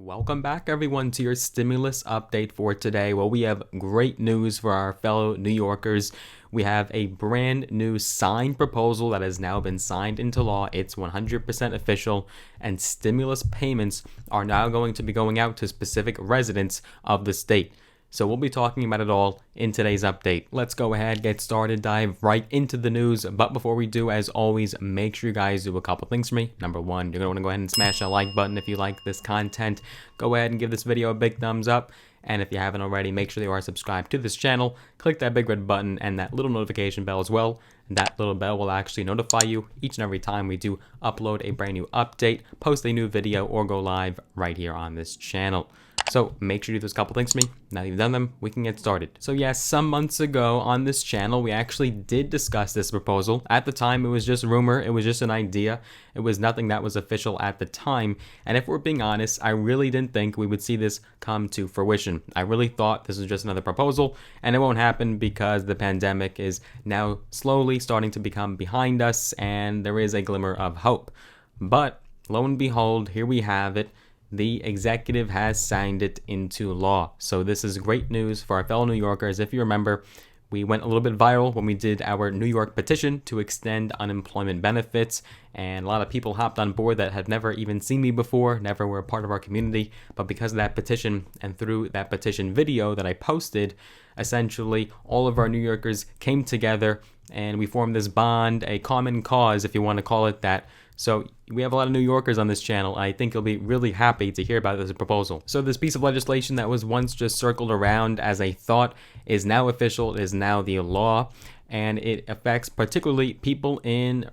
Welcome back, everyone, to your stimulus update for today. Well, we have great news for our fellow New Yorkers. We have a brand new signed proposal that has now been signed into law. It's 100% official, and stimulus payments are now going to be going out to specific residents of the state. So we'll be talking about it all in today's update. Let's go ahead, get started, dive right into the news. But before we do, as always, make sure you guys do a couple things for me. Number one, you're going to want to go ahead and smash that like button if you like this content. Go ahead and give this video a big thumbs up. And if you haven't already, make sure you are subscribed to this channel. Click that big red button and that little notification bell as well. That little bell will actually notify you each and every time we do upload a brand new update, post a new video, or go live right here on this channel. So make sure you do those couple things for me. Now that you've done them, we can get started. So yes, some months ago on this channel, we actually did discuss this proposal. At the time, it was just rumor. It was just an idea. It was nothing that was official at the time. And if we're being honest, I really didn't think we would see this come to fruition. I really thought this was just another proposal, and it won't happen because the pandemic is now slowly starting to become behind us, and there is a glimmer of hope. But lo and behold, here we have it. The executive has signed it into law. So this is great news for our fellow New Yorkers. If you remember, we went a little bit viral when we did our New York petition to extend unemployment benefits, and a lot of people hopped on board that had never even seen me before, never were a part of our community. But because of that petition and through that petition video that I posted, essentially all of our New Yorkers came together and we formed this bond, a common cause, if you want to call it that. So we have a lot of New Yorkers on this channel. I think you'll be really happy to hear about this proposal. So this piece of legislation that was once just circled around as a thought is now official. It is now the law, and it affects particularly people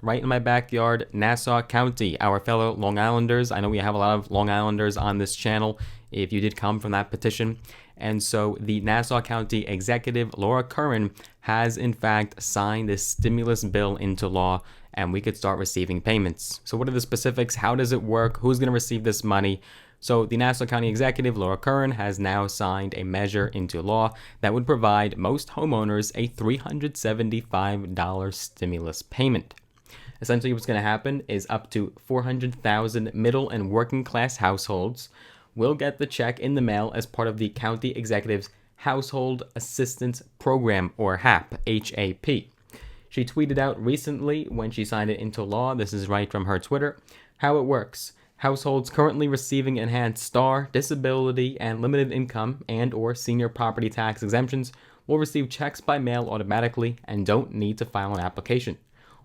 right in my backyard, Nassau County, our fellow Long Islanders. I know we have a lot of Long Islanders on this channel if you did come from that petition. And so the Nassau County Executive, Laura Curran, has in fact signed this stimulus bill into law, and we could start receiving payments. So what are the specifics? How does it work? Who's going to receive this money? So the Nassau County Executive, Laura Curran, has now signed a measure into law that would provide most homeowners a $375 stimulus payment. Essentially, what's going to happen is up to 400,000 middle and working class households will get the check in the mail as part of the county executive's Household Assistance Program, or HAP, H-A-P. She tweeted out recently when she signed it into law, this is right from her Twitter, how it works. Households currently receiving enhanced STAR, disability, and limited income and or senior property tax exemptions will receive checks by mail automatically and don't need to file an application.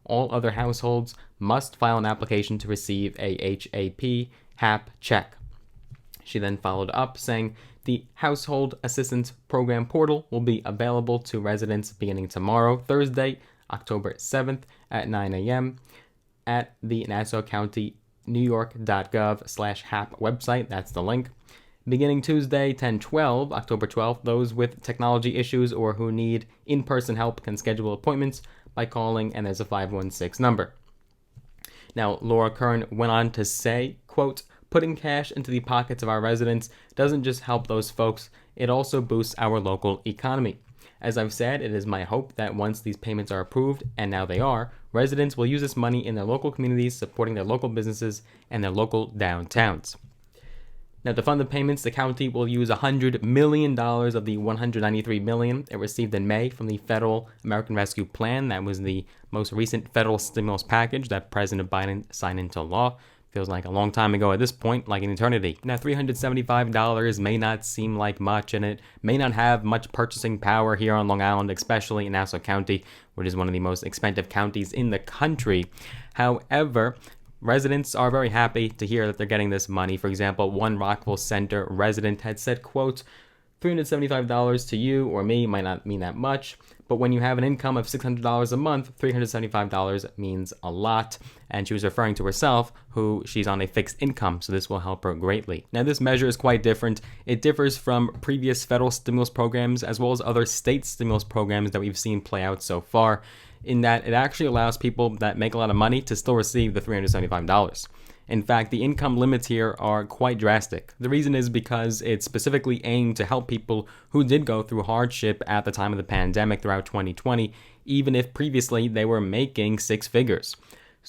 All other households must file an application to receive a HAP HAP check. She then followed up saying the Household Assistance Program portal will be available to residents beginning tomorrow, Thursday, October 7th at 9 a.m. at the Nassau County NewYork.gov/HAP website. That's the link. Beginning Tuesday, 10/12, October 12th, those with technology issues or who need in-person help can schedule appointments by calling, and there's a 516 number. Now, Laura Curran went on to say, quote, putting cash into the pockets of our residents doesn't just help those folks, it also boosts our local economy. As I've said, it is my hope that once these payments are approved, and now they are, residents will use this money in their local communities, supporting their local businesses and their local downtowns. Now, to fund the payments, the county will use $100 million of the $193 million it received in May from the Federal American Rescue Plan. That was the most recent federal stimulus package that President Biden signed into law. Feels like a long time ago at this point, like an eternity. Now, $375 may not seem like much, and it may not have much purchasing power here on Long Island, especially in Nassau County, which is one of the most expensive counties in the country. However, residents are very happy to hear that they're getting this money. For example, one Rockville Center resident had said, quote, $375 to you or me might not mean that much, but when you have an income of $600 a month, $375 means a lot. And she was referring to herself, who she's on a fixed income, so this will help her greatly. Now, this measure is quite different. It differs from previous federal stimulus programs as well as other state stimulus programs that we've seen play out so far, in that it actually allows people that make a lot of money to still receive the $375. In fact, the income limits here are quite drastic. The reason is because it's specifically aimed to help people who did go through hardship at the time of the pandemic throughout 2020, even if previously they were making six figures.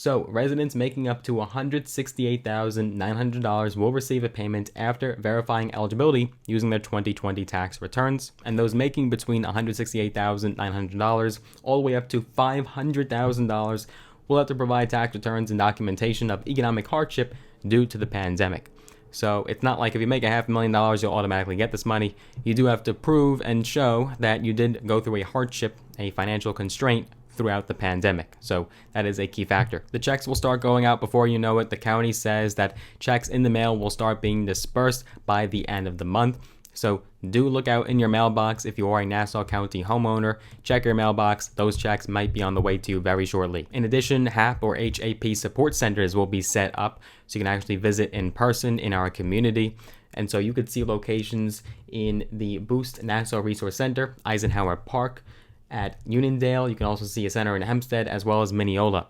So, residents making up to $168,900 will receive a payment after verifying eligibility using their 2020 tax returns, and those making between $168,900 all the way up to $500,000 will have to provide tax returns and documentation of economic hardship due to the pandemic. So it's not like if you make $500,000, you'll automatically get this money. You do have to prove and show that you did go through a hardship, a financial constraint throughout the pandemic. So that is a key factor. The checks will start going out before you know it. The county says that checks in the mail will start being dispersed by the end of the month. So do look out in your mailbox if you are a Nassau County homeowner. Check your mailbox. Those checks might be on the way to you very shortly. In addition, HAP or HAP support centers will be set up so you can actually visit in person in our community. And so you could see locations in the Boost Nassau Resource Center, Eisenhower Park, at Uniondale. You can also see a center in Hempstead as well as Mineola.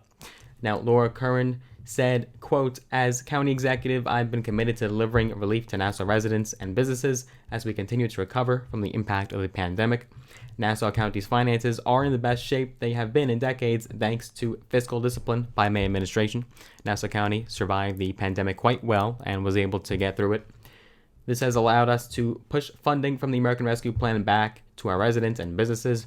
Now, Laura Curran said, quote, "As county executive, I've been committed to delivering relief to Nassau residents and businesses as we continue to recover from the impact of the pandemic. Nassau County's finances are in the best shape they have been in decades thanks to fiscal discipline by my administration. Nassau County survived the pandemic quite well and was able to get through it. This has allowed us to push funding from the American Rescue Plan back to our residents and businesses.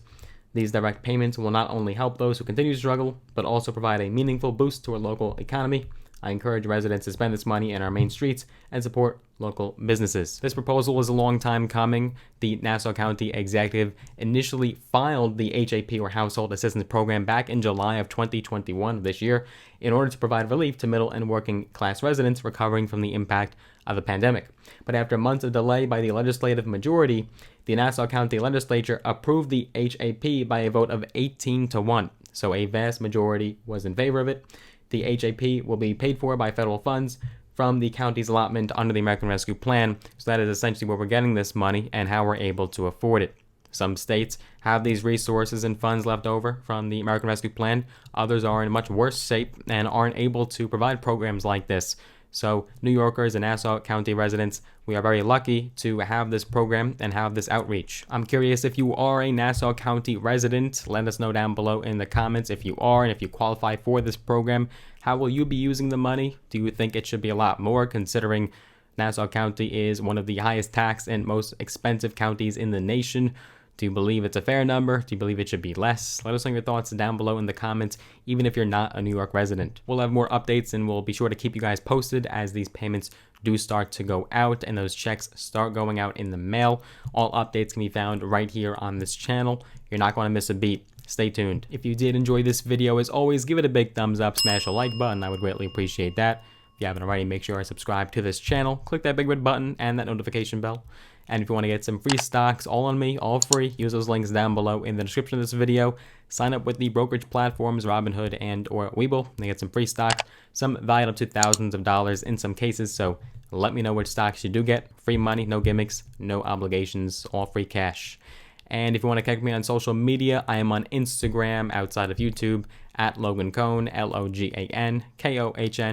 These direct payments will not only help those who continue to struggle, but also provide a meaningful boost to our local economy. I encourage residents to spend this money in our main streets and support local businesses." This proposal was a long time coming. The Nassau County Executive initially filed the HAP or Household Assistance Program back in July of 2021 of this year in order to provide relief to middle and working class residents recovering from the impact of the pandemic. But after months of delay by the legislative majority, the Nassau County Legislature approved the HAP by a vote of 18-1. So a vast majority was in favor of it. The HAP will be paid for by federal funds from the county's allotment under the American Rescue Plan. So that is essentially where we're getting this money and how we're able to afford it. Some states have these resources and funds left over from the American Rescue Plan. Others are in much worse shape and aren't able to provide programs like this. So New Yorkers and Nassau County residents, we are very lucky to have this program and have this outreach. I'm curious if you are a Nassau County resident. Let us know down below in the comments if you are and if you qualify for this program. How will you be using the money? Do you think it should be a lot more, considering Nassau County is one of the highest taxed and most expensive counties in the nation? Do you believe it's a fair number? Do you believe it should be less? Let us know your thoughts down below in the comments, even if you're not a New York resident. We'll have more updates and we'll be sure to keep you guys posted as these payments do start to go out and those checks start going out in the mail. All updates can be found right here on this channel. You're not going to miss a beat. Stay tuned. If you did enjoy this video, as always, give it a big thumbs up, smash a like button. I would greatly appreciate that. If you haven't already, make sure to subscribe to this channel. Click that big red button and that notification bell. And if you want to get some free stocks, all on me, all free, use those links down below in the description of this video. Sign up with the brokerage platforms, Robinhood and or Webull, and get some free stocks, some valued up to thousands of dollars in some cases. So let me know which stocks you do get. Free money, no gimmicks, no obligations, all free cash. And if you want to connect me on social media, I am on Instagram outside of YouTube at Logan Cohn, LOGANKOHN,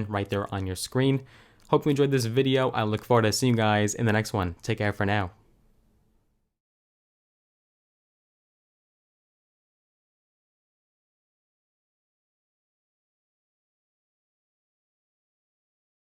right there on your screen. Hope you enjoyed this video. I look forward to seeing you guys in the next one. Take care for now.